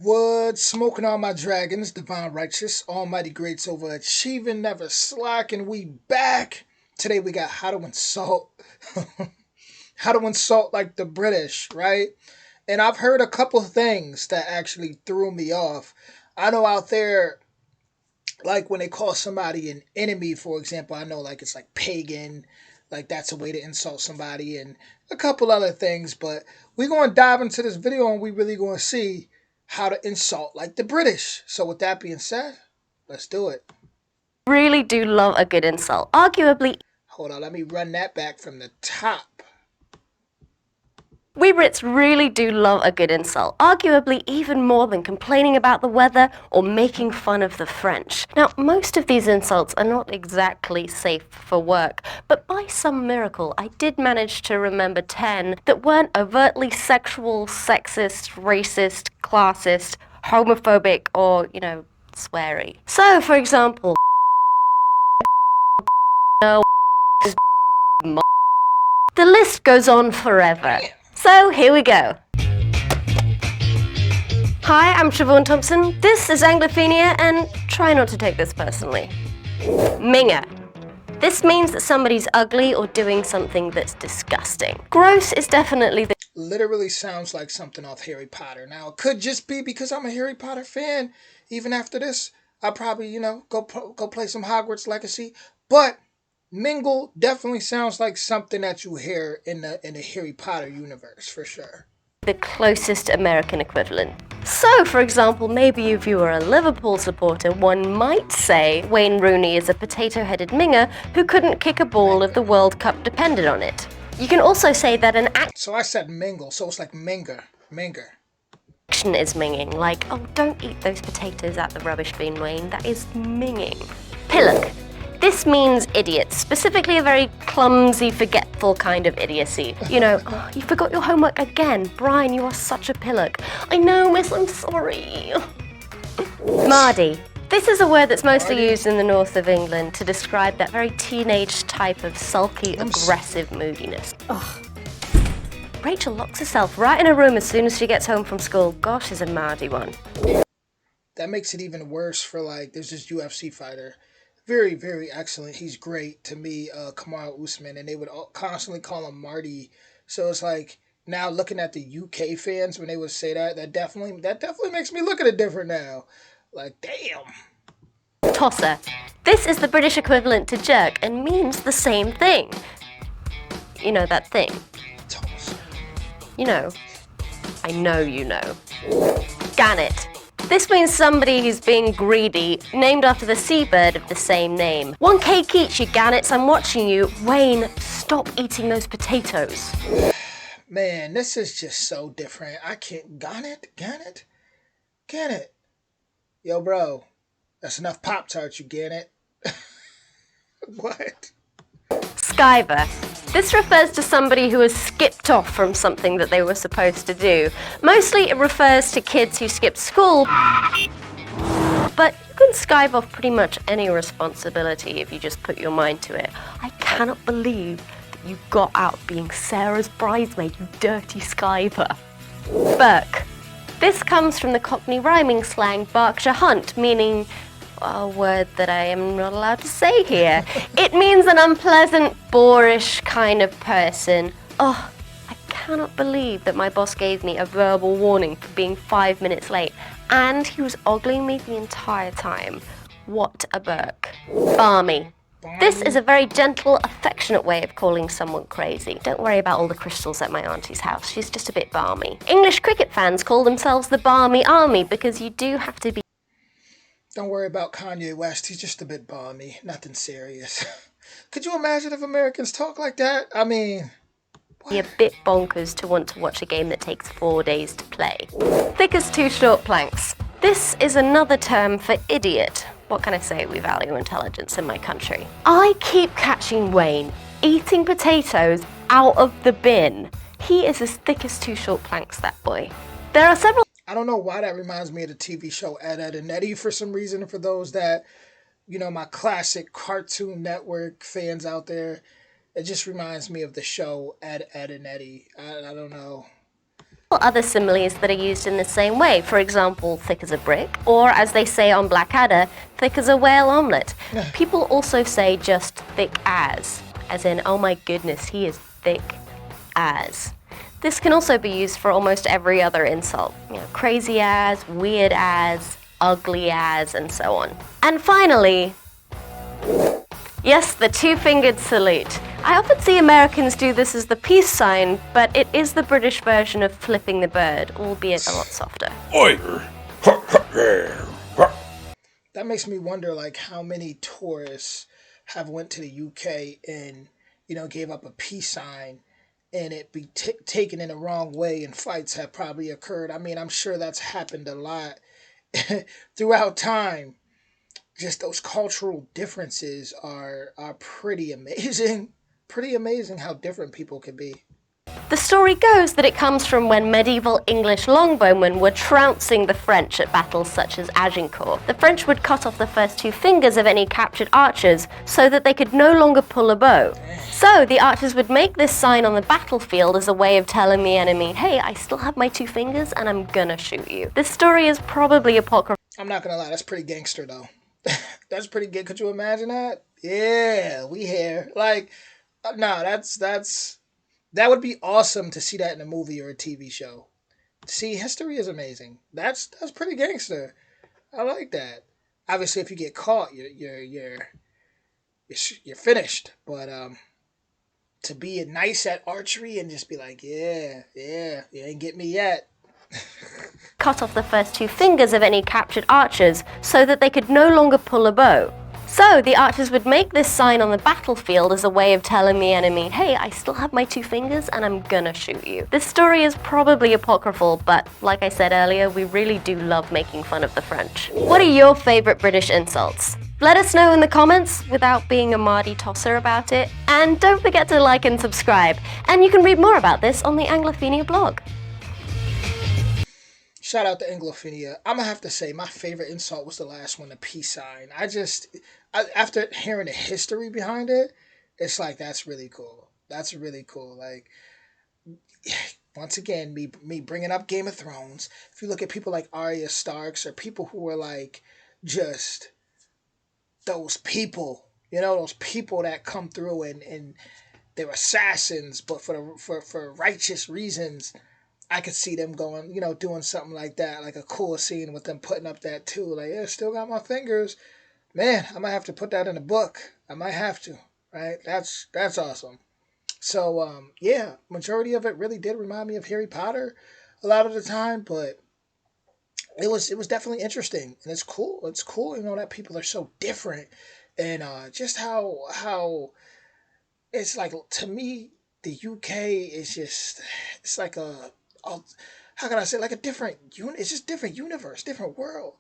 Wood, smoking all my dragons, divine righteous, almighty greats overachieving, never slacking. We back. Today we got how to insult, how to insult like the British, right? And I've heard a couple things that actually threw me off. I know out there, like when they call somebody an enemy, for example, I know like it's like pagan, like that's a way to insult somebody, and a couple other things. But we're going to dive into this video and we really going to see how to insult like the British. So with that being said, let's do it. Really do love a good insult. Arguably, Hold on, let me run that back from the top. we Brits really do love a good insult, arguably even more than complaining about the weather or making fun of the French. Now, most of these insults are not exactly safe for work, but by some miracle, I did manage to remember 10 that weren't overtly sexual, sexist, racist, classist, homophobic, or, sweary. So, for example, the list goes on forever. So here we go. Hi, I'm Siobhan Thompson. This is Anglophenia, and try not to take this personally. Minger. This means that somebody's ugly or doing something that's disgusting. Gross is definitely the Literally sounds like something off Harry Potter. Now, it could just be because I'm a Harry Potter fan. Even after this, I'll probably, go play some Hogwarts Legacy. But Mingle definitely sounds like something that you hear in the Harry Potter universe for sure. closest American equivalent. So, for example, maybe if you were a Liverpool supporter, one might say Wayne Rooney is a potato-headed minger who couldn't kick a ball if the World Cup depended on it. You can also say that an So I said mingle, so it's like minger. action is minging, like, oh, don't eat those potatoes at the rubbish bin, Wayne, that is minging. Pillock. This means idiot, specifically a very clumsy, forgetful kind of idiocy. Oh, you forgot your homework again. Brian, you are such a pillock. I know, miss, I'm sorry. Mardy. This is a word that's mostly used in the north of England to describe that very teenage type of sulky, aggressive moodiness. Ugh. Rachel locks herself right in her room as soon as she gets home from school. Gosh, is a Mardy one. That makes it even worse for there's this UFC fighter. Very, very excellent. He's great to me, Kamaru Usman, and they would constantly call him Marty. So it's like now looking at the UK fans when they would say that definitely makes me look at it different now. Like, damn. Tosser. This is the British equivalent to jerk and means the same thing. You know that thing. Tosser. I know you know. Gannet. This means somebody who's being greedy, named after the seabird of the same name. 1 cake each, you gannets, I'm watching you. Wayne, stop eating those potatoes. Man, this is just so different. I can't. Gannet. Yo, bro, that's enough Pop-Tarts, you Gannet. What? Skiver. This refers to somebody who has skipped off from something that they were supposed to do. Mostly it refers to kids who skip school, but you can skive off pretty much any responsibility if you just put your mind to it. I cannot believe that you got out being Sarah's bridesmaid, you dirty skiver. Burke. This comes from the Cockney rhyming slang Berkshire Hunt, meaning a word that I am not allowed to say here. It means an unpleasant, boorish kind of person. Oh, I cannot believe that my boss gave me a verbal warning for being 5 minutes late, and he was ogling me the entire time. What a Burke. Barmy. This is a very gentle, affectionate way of calling someone crazy. Don't worry about all the crystals at my auntie's house. She's just a bit balmy. English cricket fans call themselves the Barmy Army because you do have to be. Don't worry about Kanye West. He's just a bit balmy. Nothing serious. Could you imagine if Americans talk like that? I mean, Be a bit bonkers to want to watch a game that takes 4 days to play. Thick as 2 short planks. This is another term for idiot. What can I say? We value intelligence in my country. I keep catching Wayne eating potatoes out of the bin. He is as thick as 2 short planks, that boy. There are several. I don't know why that reminds me of the TV show Ed, Edd and Eddy for some reason. For those that, my classic Cartoon Network fans out there, it just reminds me of the show Ed, Edd and Eddy. I don't know. other similes that are used in the same way. For example, thick as a brick, or as they say on Blackadder, thick as a whale omelette. People also say just thick as in, oh my goodness, he is thick as. This can also be used for almost every other insult. Crazy as, weird as, ugly as, and so on. And finally, yes, the two-fingered salute. I often see Americans do this as the peace sign, but it is the British version of flipping the bird, albeit a lot softer. Oi! That makes me wonder, like, how many tourists have went to the UK and, gave up a peace sign and it be taken in the wrong way and fights have probably occurred. I mean, I'm sure that's happened a lot throughout time. Just those cultural differences are pretty amazing. Pretty amazing how different people can be. The story goes that it comes from when medieval English longbowmen were trouncing the French at battles such as Agincourt. The French would cut off the first two fingers of any captured archers so that they could no longer pull a bow. So the archers would make this sign on the battlefield as a way of telling the enemy, hey, I still have my two fingers and I'm gonna shoot you. This story is probably apocryphal. I'm not gonna lie, that's pretty gangster though. That's pretty good. Could you imagine that? Yeah, we here. Like, no, that would be awesome to see that in a movie or a TV show. See, history is amazing. That's pretty gangster. I like that. Obviously, if you get caught, you're finished. But to be nice at archery and just be like, yeah, you ain't get me yet. Cut off the first two fingers of any captured archers so that they could no longer pull a bow. So the archers would make this sign on the battlefield as a way of telling the enemy, hey, I still have my two fingers and I'm gonna shoot you. This story is probably apocryphal, but like I said earlier, we really do love making fun of the French. What are your favorite British insults? Let us know in the comments without being a Mardy tosser about it. And don't forget to like and subscribe. And you can read more about this on the Anglophenia blog. Shout out to Anglophenia. I'm gonna have to say my favorite insult was the last one, the peace sign. After hearing the history behind it, it's like that's really cool. That's really cool. Like, once again, me bringing up Game of Thrones. If you look at people like Arya Starks or people who were like just those people, those people that come through and they're assassins, but for righteous reasons. I could see them going, doing something like that, like a cool scene with them putting up that too. Like, yeah, still got my fingers. Man, I might have to put that in a book. I might have to, right? That's awesome. So, yeah, majority of it really did remind me of Harry Potter a lot of the time, but it was definitely interesting and it's cool. It's cool, that people are so different and just how it's like, to me, the UK is just, it's like how can I say, like a different it's just different universe, different world.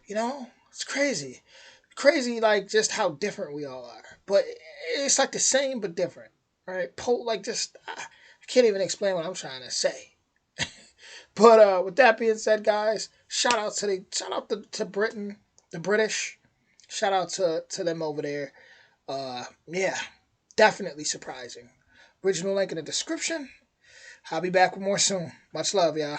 It's crazy, like just how different we all are. But it's like the same but different, right? Like just I can't even explain what I'm trying to say. But with that being said, guys, shout out to Britain, the British. Shout out to them over there. Yeah, definitely surprising. Original link in the description. I'll be back with more soon. Much love, y'all.